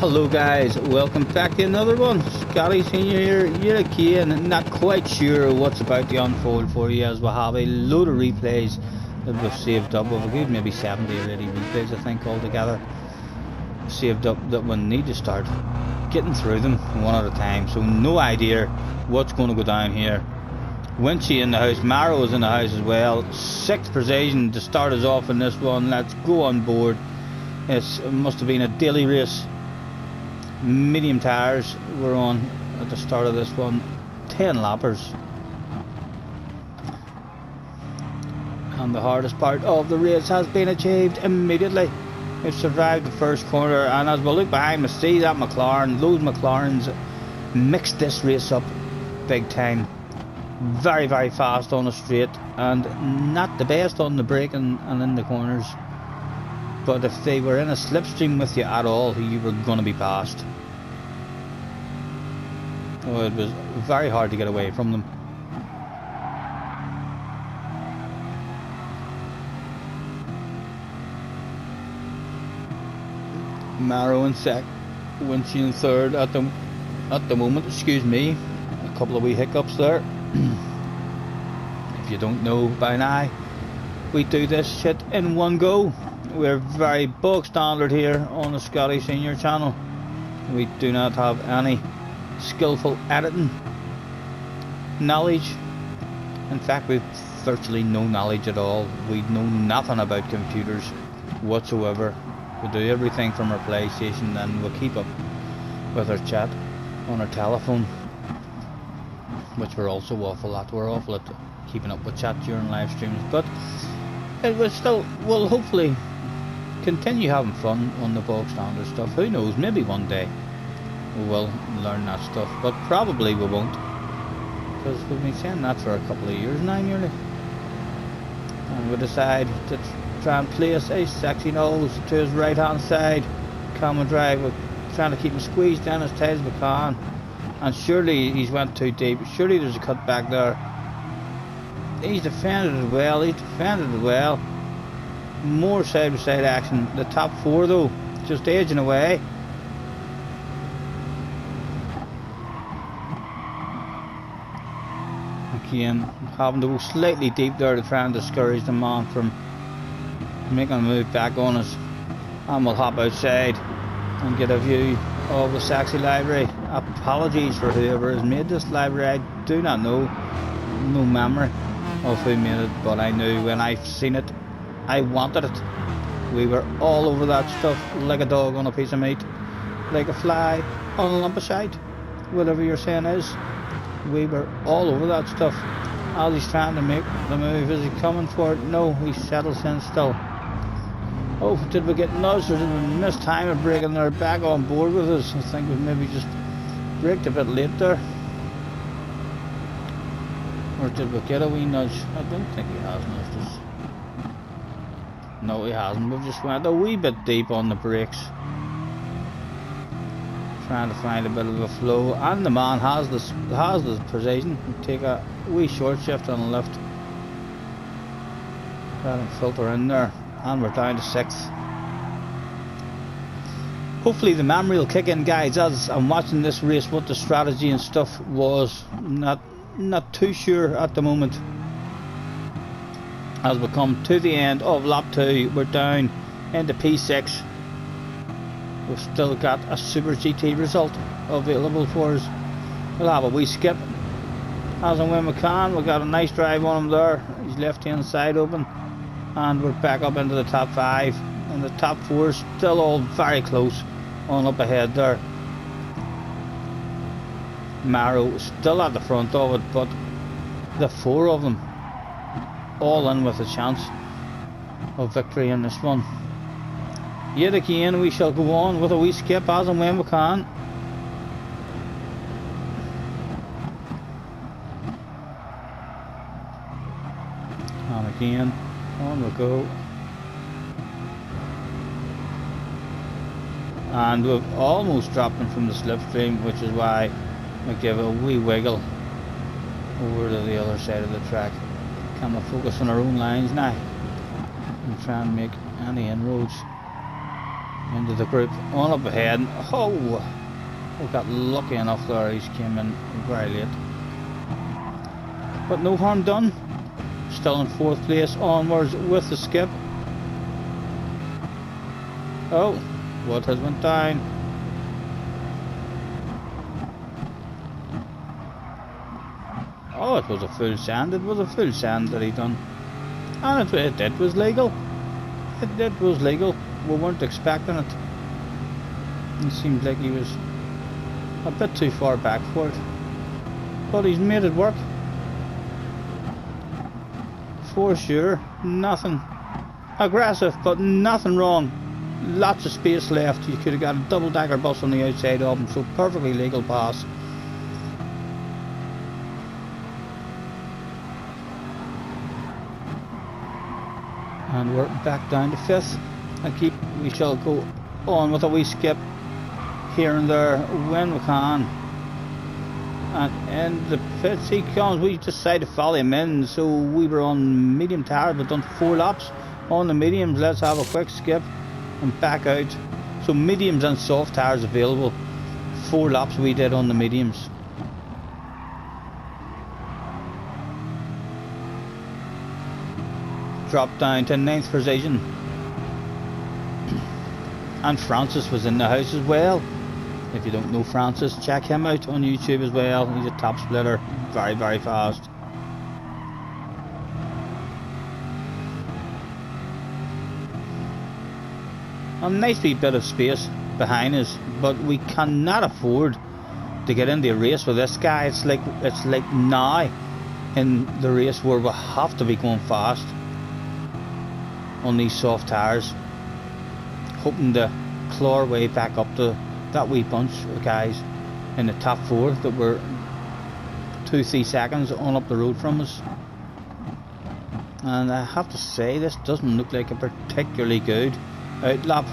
Hello guys, welcome back to another one. Scotty Senior here, yet again. Not quite sure what's about to unfold for you, as we have a load of replays that we've saved up. We've a good maybe 70 or 80 replays I think altogether saved up that we need to start getting through them one at a time. So no idea what's going to go down here. Winchy in the house, Marrow is in the house as well. Sixth position to start us off in this one. Let's go on board. It must have been a daily race. Medium tires were on at the start of this one. 10 lappers. And the hardest part of the race has been achieved immediately. We've survived the first corner, and as we look behind me, see that McLaren, those McLarens mixed this race up big time. Very, very fast on the straight, and not the best on the braking and in the corners. But if they were in a slipstream with you at all, you were going to be passed. Oh, it was very hard to get away from them. Marrow in sec, Winchy in third at the moment. Excuse me, a couple of wee hiccups there. If you don't know by now, we do this shit in one go. We're very bog standard here on the Scotty Senior channel. We do not have any skillful editing knowledge. In fact, we've virtually no knowledge at all. We know nothing about computers whatsoever. We do everything from our PlayStation, and we'll keep up with our chat on our telephone, which we're also awful at. We're awful at keeping up with chat during live streams, but it was still, we'll hopefully continue having fun on the bog standard stuff. Who knows, maybe one day we will learn that stuff, but probably we won't, because we've been saying that for a couple of years now nearly. And we decide to try and place a sexy nose to his right hand side. Common drive, we're trying to keep him squeezed down as tight as we can, and surely he's went too deep. Surely there's a cut back there. He's defended it well. More side by side action. The top four though, just edging away. Again, having to go slightly deep there to try and discourage the man from making a move back on us. And we'll hop outside and get a view of the sexy library. Apologies for whoever has made this library. I do not know, no memory of who made it, but I knew when I seen it, I wanted it. We were all over that stuff, like a dog on a piece of meat, like a fly on a lump of shite, whatever your saying is. We were all over that stuff. As he's trying to make the move, is he coming for it? No, he settles in still. Oh, did we get nudged, or did we miss time of braking? They're back on board with us. I think we maybe just braked a bit late there. Or did we get a wee nudge? I don't think he has nudged us. No, he hasn't. We've just went a wee bit deep on the brakes, trying to find a bit of a flow. And the man has the precision. Take a wee short shift on the left. Let him filter in there, and we're down to 6th. Hopefully the memory will kick in, guys, as I'm watching this race. What the strategy and stuff was, not too sure at the moment. As we come to the end of lap 2, we're down into P6. We've still got a Super GT result available for us. We'll have a wee skip as and when we can. We've got a nice drive on him there. His left hand side open, and we're back up into the top 5. And the top 4 is still all very close on up ahead there. Marrow still at the front of it, but the 4 of them all in with a chance of victory in this one. Yet again, we shall go on with a wee skip as and when we can. And again, on we go. And we've almost dropped him from the slipstream, which is why we give a wee wiggle over to the other side of the track. Can we focus on our own lines now and try and make any inroads into the group, on up ahead. Oh, we got lucky enough there. He's came in very late, but no harm done. Still in 4th place, onwards with the skip. Oh, what has went down? Oh, it was a full sand. It was a full sand that he done, and it was legal. It was legal. We weren't expecting it. It seemed like he was a bit too far back for it, but he's made it work. For sure, nothing aggressive, but nothing wrong. Lots of space left. You could have got a double-decker bus on the outside of him, so perfectly legal pass. And we're back down to 5th. We shall go on with a wee skip here and there when we can. And in the pits he comes. We decided to follow him in, so we were on medium tires, but done 4 laps on the mediums. Let's have a quick skip and back out. So mediums and soft tires available. 4 laps we did on the mediums. Dropped down to 9th position. And Francis was in the house as well. If you don't know Francis, check him out on YouTube as well. He's a top splitter, very, very fast. A nice wee bit of space behind us, but we cannot afford to get into a race with this guy. It's like now in the race where we have to be going fast on these soft tires, hoping to claw our way back up to that wee bunch of guys in the top 4 that were 2-3 seconds on up the road from us. And I have to say, this doesn't look like a particularly good outlap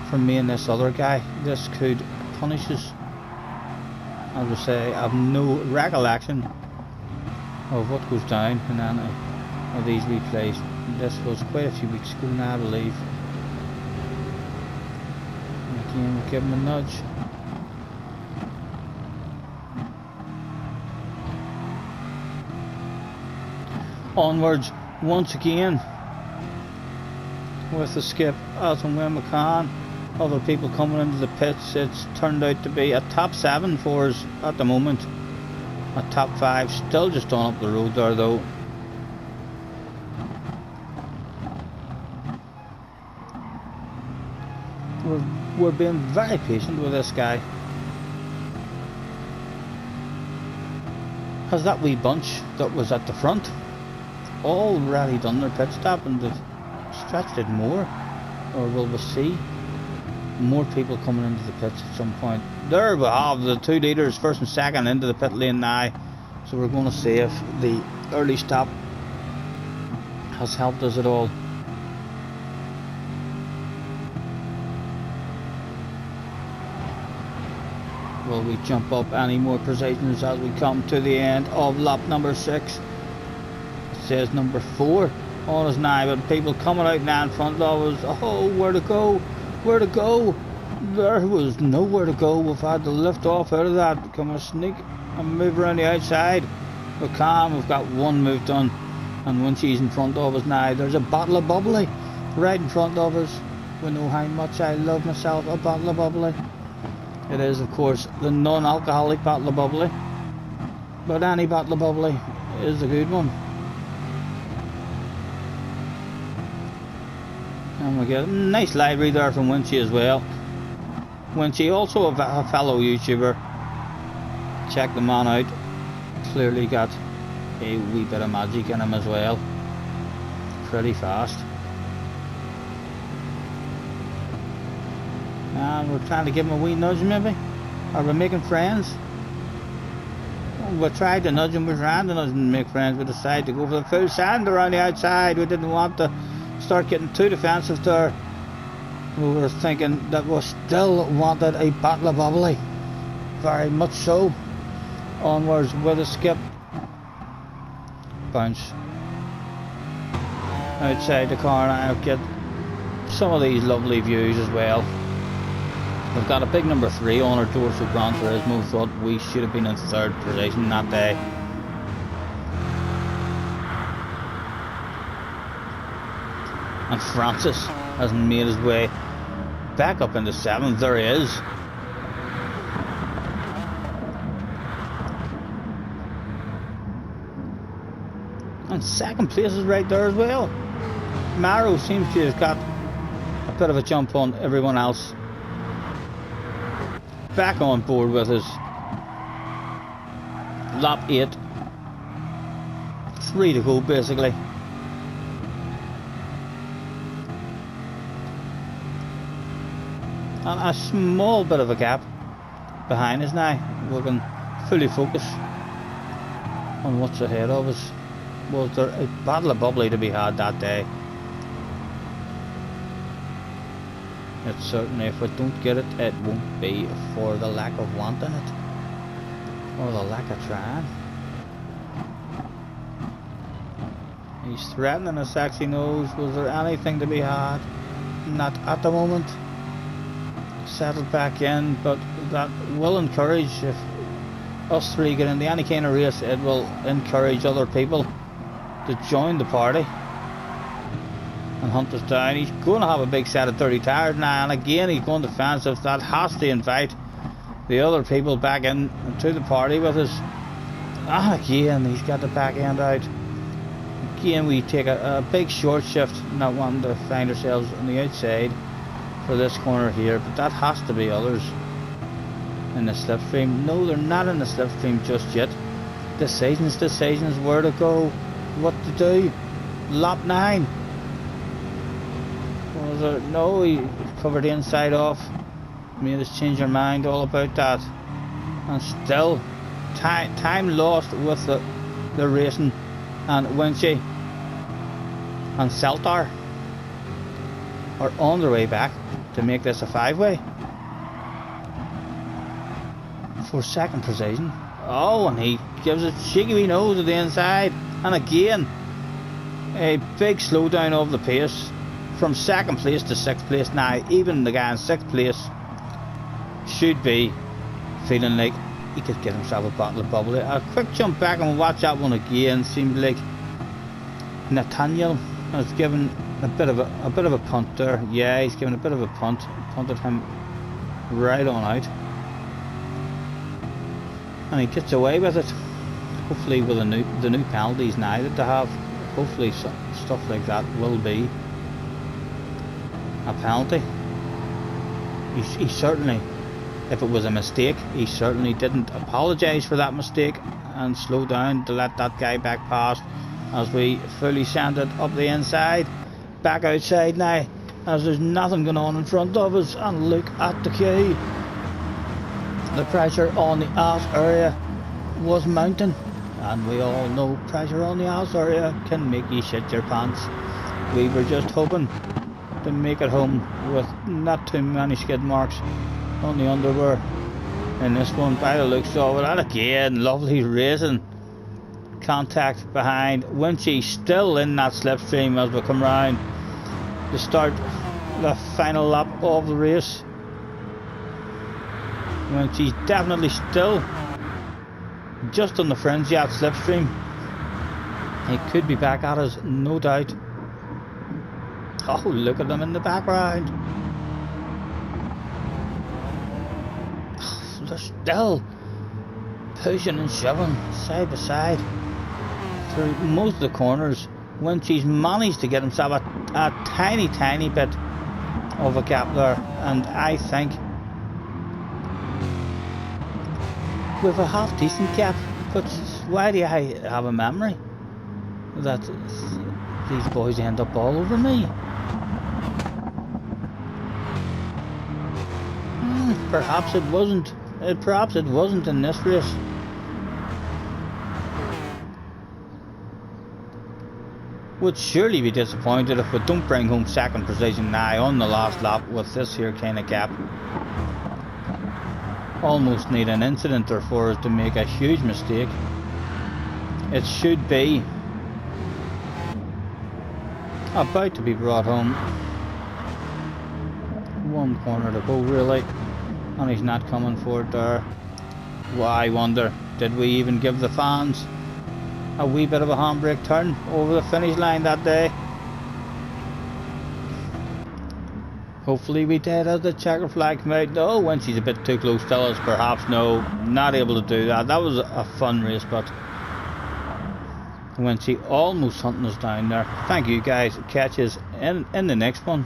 from me and this other guy. This could punish us. As I say, I have no recollection of what goes down in any of these replays. This was quite a few weeks ago now, I believe. Again, we'll give him a nudge. Onwards once again with the skip as and when we can. Other people coming into the pits. It's turned out to be a top 7 for us at the moment. A top 5 still just on up the road there though. We're being very patient with this guy. Has that wee bunch that was at the front already done their pit stop and they've stretched it more? Or will we see more people coming into the pits at some point? There we have the 2 leaders, first and second, into the pit lane now. So we're going to see if the early stop has helped us at all. Will we jump up any more positions as we come to the end of lap number 6? It says number 4 on us now, but people coming out now in front of us. Oh, where to go? Where to go? There was nowhere to go. We've had to lift off out of that. Come on, sneak and move around the outside. We're calm. We've got 1 move done, and when she's in front of us now, there's a bottle of bubbly right in front of us. We know how much I love myself a bottle of bubbly. It is, of course, the non-alcoholic bottle of bubbly, but any bottle of bubbly is a good one. And we get a nice library there from Winchy as well. Winchy, also a fellow YouTuber. Check the man out. Clearly got a wee bit of magic in him as well. Pretty fast. And we're trying to give him a wee nudge maybe. Are we making friends? We tried to nudge him, we trying to nudge him to make friends. We decided to go for the full sand around the outside. We didn't want to start getting too defensive there. We were thinking that we still wanted a bottle of bubbly. Very much so. Onwards with a skip. Bounce. Outside the corner, I'll get some of these lovely views as well. We've got a big number 3 on our tour, so Gran Turismo thought we should have been in 3rd position that day. And Francis hasn't made his way back up into 7th. There he is. And 2nd place is right there as well. Maro seems to have got a bit of a jump on everyone else. Back on board with us. Lap 8. 3 to go basically. And a small bit of a gap behind us now. We can fully focus on what's ahead of us. Was there a battle of bubbly to be had that day? It's certainly, if we don't get it, it won't be for the lack of wanting it, or the lack of trying. He's threatening us, actually knows. Was there anything to be had? Not at the moment. Settled back in, but that will encourage, if us 3 get into any kind of race, it will encourage other people to join the party and hunt us down. He's going to have a big set of 30 tires now, and again he's going defensive. That has to invite the other people back in to the party with us. And again he's got the back end out. Again we take a big short shift, not wanting to find ourselves on the outside for this corner here, but that has to be others in the slipstream. No, they're not in the slipstream just yet. Decisions where to go, what to do. Lap 9. Was there? No, he covered the inside off. Made us change our mind all about that. And still time lost with the racing. And Winchie and Celtar are on their way back to make this a 5-way for 2nd position. Oh, and he gives a cheeky wee nose at the inside, and again a big slowdown of the pace from 2nd place to 6th place. Now even the guy in 6th place should be feeling like he could get himself a bottle of bubbly. A quick jump back and watch that one again. Seemed like Nathaniel has given a bit of a punt there. Yeah, he's given a bit of a punt. Punted him right on out, and he gets away with it. Hopefully with the new penalties now that they have, hopefully stuff like that will be a penalty. He certainly, if it was a mistake, he certainly didn't apologise for that mistake and slow down to let that guy back past as we fully send it up the inside. Back outside now, as there's nothing going on in front of us, and look at the queue. The pressure on the ass area was mounting, and we all know pressure on the ass area can make you shit your pants. We were just hoping to make it home with not too many skid marks on the underwear in this one by the looks of it. And again, lovely racing. Contact behind. Winchie still in that slipstream as we come round to start the final lap of the race. Winchie's definitely still just on the fringe of that slipstream. He could be back at us, no doubt. Oh, look at them in the background. They're still pushing and shoving side by side through most of the corners. Winchie's managed to get himself a tiny bit of a gap there, and I think with a half decent gap. But why do I have a memory that these boys end up all over me? Perhaps it wasn't. Perhaps it wasn't in this race. Would surely be disappointed if we don't bring home second position now on the last lap with this here kind of gap. Almost need an incident or for us to make a huge mistake. It should be about to be brought home. one corner to go really, and he's not coming for it there. Well, I wonder, did we even give the fans a wee bit of a handbrake turn over the finish line that day? Hopefully we did, as the checker flag came out. Oh, when she's a bit too close to us, perhaps. No, not able to do that. That was a fun race, but when she almost hunting us down there. Thank you guys. Catch us in the next one.